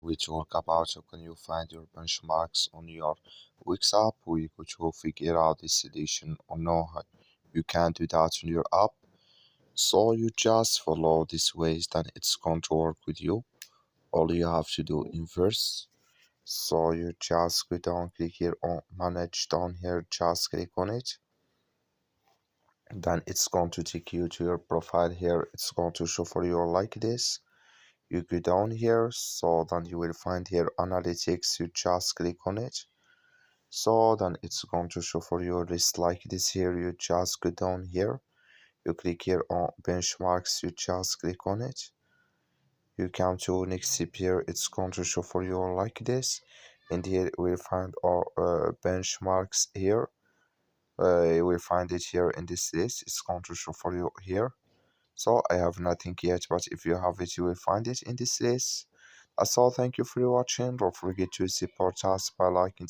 we talk about how can you find your benchmarks on your Wix app. We go to figure out the solution or no, you can't do that on your app. So you just follow these ways, then it's going to work with you. All you have to do inverse. So you just go down, click here on manage down here, just click on it. Then it's going to take you to your profile here. It's going to show for you like this. You go down here, so then you will find here analytics. You just click on it. So then it's going to show for you a list like this here. You just go down here, you click here on benchmarks, you just click on it. You come to next step here, it's going to show for you like this. And here we'll find our benchmarks here. You will find it here in this list. It's going to show for you here. So I have nothing yet, but if you have it, you will find it in this list. That's all. Thank you for watching. Don't forget to support us by liking.